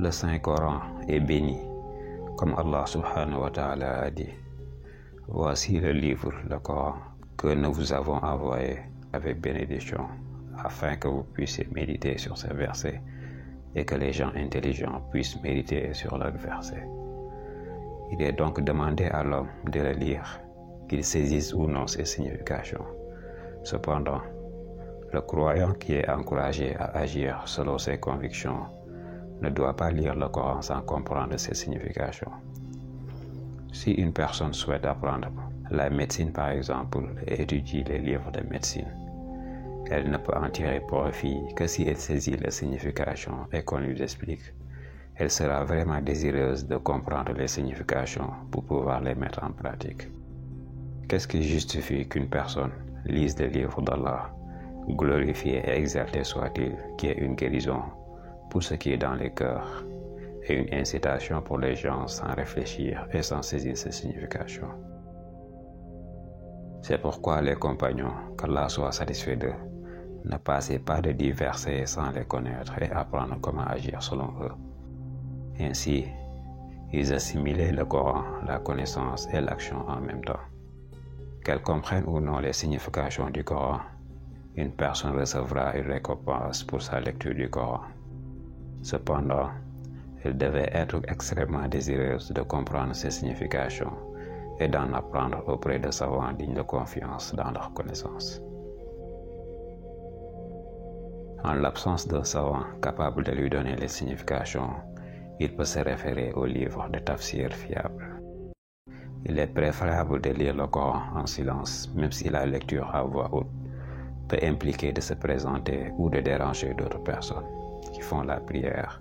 Le Saint-Coran est béni, comme Allah subhanahu wa ta'ala a dit. Voici le livre, le Coran, que nous vous avons envoyé avec bénédiction, afin que vous puissiez méditer sur ces versets et que les gens intelligents puissent méditer sur leurs versets. Il est donc demandé à l'homme de le lire, qu'il saisisse ou non ses significations. Cependant, le croyant qui est encouragé à agir selon ses convictions ne doit pas lire le Coran sans comprendre ses significations. Si une personne souhaite apprendre la médecine par exemple et étudier les livres de médecine, elle ne peut en tirer profit que si elle saisit les significations et qu'on lui explique. Elle sera vraiment désireuse de comprendre les significations pour pouvoir les mettre en pratique. Qu'est-ce qui justifie qu'une personne lise les livres d'Allah, glorifié et exalté soit-il, qui est une guérison pour ce qui est dans les cœurs et une incitation pour les gens sans réfléchir et sans saisir ses significations? C'est pourquoi les compagnons, qu'Allah soit satisfait d'eux, ne passaient pas de 10 versets sans les connaître et apprendre comment agir selon eux. Ainsi, ils assimilaient le Coran, la connaissance et l'action en même temps. Qu'elle comprenne ou non les significations du Coran, une personne recevra une récompense pour sa lecture du Coran. Cependant, elle devait être extrêmement désireuse de comprendre ces significations et d'en apprendre auprès de savants dignes de confiance dans leur connaissance. En l'absence d'un savant capable de lui donner les significations, il peut se référer aux livres de tafsir fiables. Il est préférable de lire le Coran en silence, même si la lecture à voix haute peut impliquer de se présenter ou de déranger d'autres personnes qui font la prière,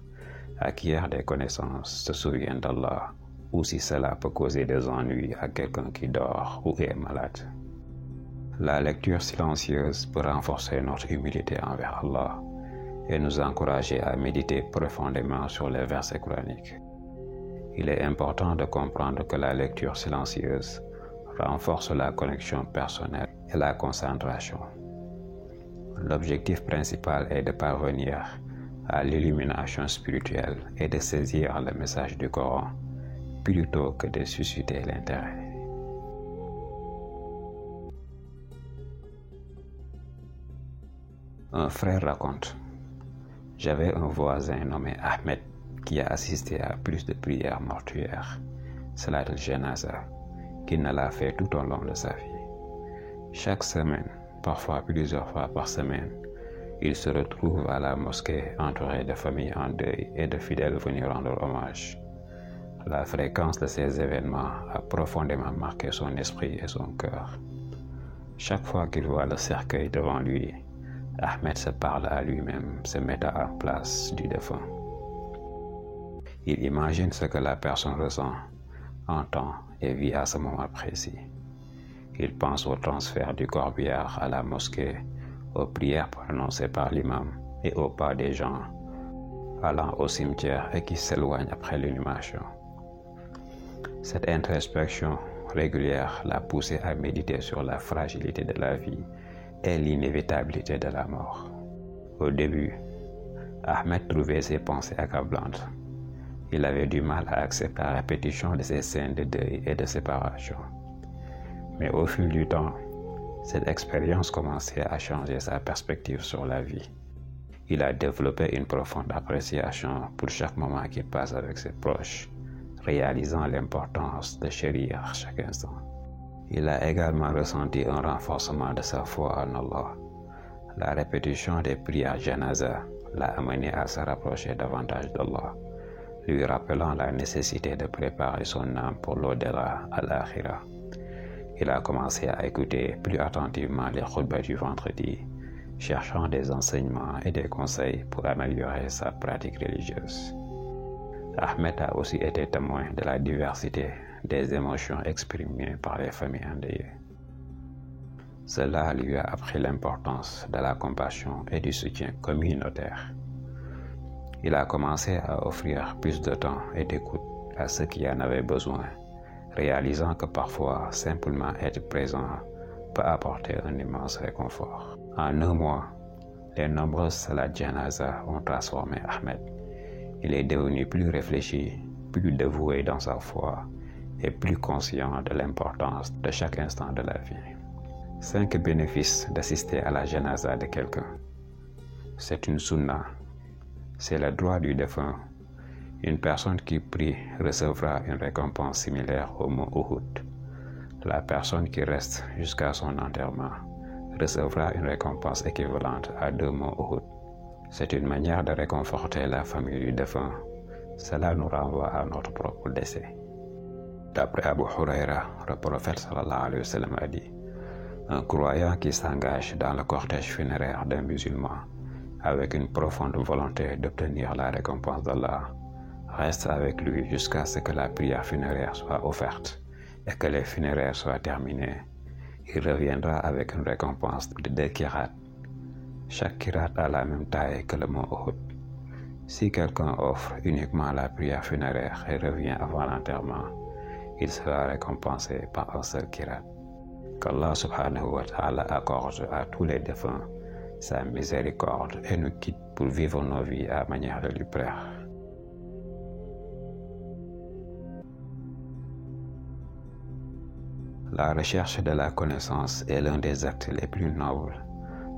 acquièrent des connaissances, se souviennent d'Allah, ou si cela peut causer des ennuis à quelqu'un qui dort ou est malade. La lecture silencieuse peut renforcer notre humilité envers Allah et nous encourager à méditer profondément sur les versets coraniques. Il est important de comprendre que la lecture silencieuse renforce la connexion personnelle et la concentration. L'objectif principal est de parvenir à l'illumination spirituelle et de saisir le message du Coran plutôt que de susciter l'intérêt. Un frère raconte: j'avais un voisin nommé Ahmed qui a assisté à plus de prières mortuaires, salat al-janaza, qu'il ne l'a fait tout au long de sa vie. Chaque semaine, parfois plusieurs fois par semaine, il se retrouve à la mosquée entouré de familles en deuil et de fidèles venus rendre hommage. La fréquence de ces événements a profondément marqué son esprit et son cœur. Chaque fois qu'il voit le cercueil devant lui, Ahmed se parle à lui-même, se mettant en place du défunt. Il imagine ce que la personne ressent, entend et vit à ce moment précis. Il pense au transfert du corbillard à la mosquée, aux prières prononcées par l'imam et au pas des gens allant au cimetière et qui s'éloignent après l'inhumation. Cette introspection régulière l'a poussé à méditer sur la fragilité de la vie et l'inévitabilité de la mort. Au début, Ahmed trouvait ses pensées accablantes. Il avait du mal à accepter la répétition de ces scènes de deuil et de séparation. Mais au fil du temps, cette expérience commençait à changer sa perspective sur la vie. Il a développé une profonde appréciation pour chaque moment qu'il passe avec ses proches, réalisant l'importance de chérir chaque instant. Il a également ressenti un renforcement de sa foi en Allah. La répétition des prières janaza l'a amené à se rapprocher davantage d'Allah, lui rappelant la nécessité de préparer son âme pour l'au-delà à l'akhira. Il a commencé à écouter plus attentivement les khutbahs du vendredi, cherchant des enseignements et des conseils pour améliorer sa pratique religieuse. Ahmed a aussi été témoin de la diversité des émotions exprimées par les familles endeuillées. Cela lui a appris l'importance de la compassion et du soutien communautaire. Il a commencé à offrir plus de temps et d'écoute à ceux qui en avaient besoin, réalisant que parfois simplement être présent peut apporter un immense réconfort. En un mois, les nombreuses salats janaza ont transformé Ahmed. Il est devenu plus réfléchi, plus dévoué dans sa foi et plus conscient de l'importance de chaque instant de la vie. 5 bénéfices d'assister à la janaza de quelqu'un. C'est une sunna. C'est le droit du défunt. Une personne qui prie recevra une récompense similaire au mont Uhud. La personne qui reste jusqu'à son enterrement recevra une récompense équivalente à 2 monts Uhud. C'est une manière de réconforter la famille du défunt. Cela nous renvoie à notre propre décès. D'après Abu Huraira, le prophète sallallahu alayhi wa sallam a dit: un croyant qui s'engage dans le cortège funéraire d'un musulman avec une profonde volonté d'obtenir la récompense d'Allah reste avec lui jusqu'à ce que la prière funéraire soit offerte et que les funéraires soient terminés. Il reviendra avec une récompense de 2 kirats. Chaque kirat a la même taille que le mont Uhud. Si quelqu'un offre uniquement la prière funéraire et revient avant l'enterrement, il sera récompensé par un seul kirat. Qu'Allah subhanahu wa ta'ala accorde à tous les défunts sa miséricorde et nous quitte pour vivre nos vies à manière de lui plaire. La recherche de la connaissance est l'un des actes les plus nobles.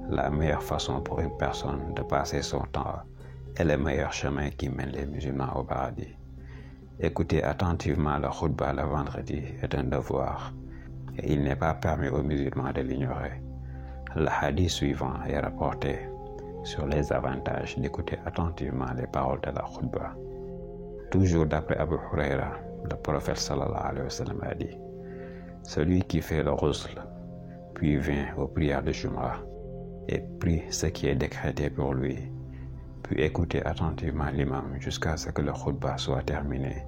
La meilleure façon pour une personne de passer son temps est le meilleur chemin qui mène les musulmans au paradis. Écouter attentivement le khutbah le vendredi est un devoir et il n'est pas permis aux musulmans de l'ignorer. Le hadith suivant est rapporté sur les avantages d'écouter attentivement les paroles de la khutbah. Toujours d'après Abu Huraira, le prophète sallallahu alayhi wa sallam a dit: celui qui fait le ghusl, puis vient aux prières de Jumu'ah et prie ce qui est décrété pour lui, puis écouter attentivement l'imam jusqu'à ce que le khutbah soit terminé,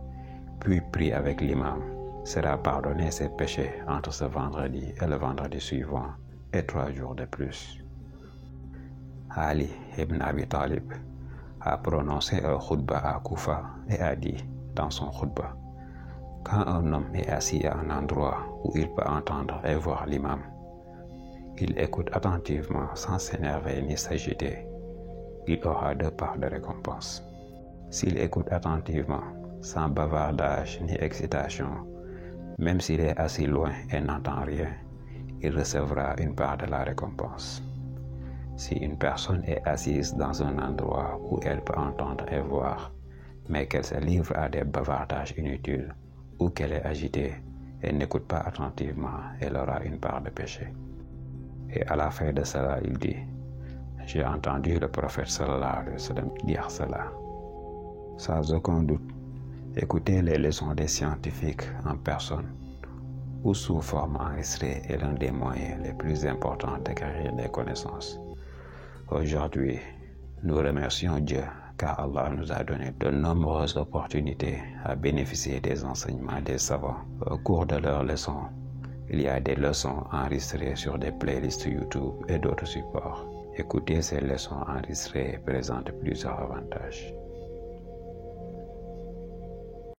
puis prie avec l'imam, sera pardonné ses péchés entre ce vendredi et le vendredi suivant et 3 jours de plus. Ali ibn Abi Talib a prononcé un khutbah à Koufa et a dit dans son khutbah: quand un homme est assis à un endroit où il peut entendre et voir l'imam, il écoute attentivement sans s'énerver ni s'agiter, il aura 2 parts de récompense. S'il écoute attentivement, sans bavardage ni excitation, même s'il est assis loin et n'entend rien, il recevra une part de la récompense. Si une personne est assise dans un endroit où elle peut entendre et voir, mais qu'elle se livre à des bavardages inutiles, ou qu'elle est agitée et n'écoute pas attentivement, elle aura une part de péché. Et à la fin de cela, il dit: j'ai entendu le prophète sallallahu alayhi wa sallam dire cela. Sans aucun doute, écouter les leçons des scientifiques en personne ou sous forme enregistrée est l'un des moyens les plus importants d'acquérir des connaissances. Aujourd'hui, nous remercions Dieu car Allah nous a donné de nombreuses opportunités à bénéficier des enseignements des savants. Au cours de leurs leçons, il y a des leçons enregistrées sur des playlists YouTube et d'autres supports. Écouter ces leçons enregistrées présente plusieurs avantages.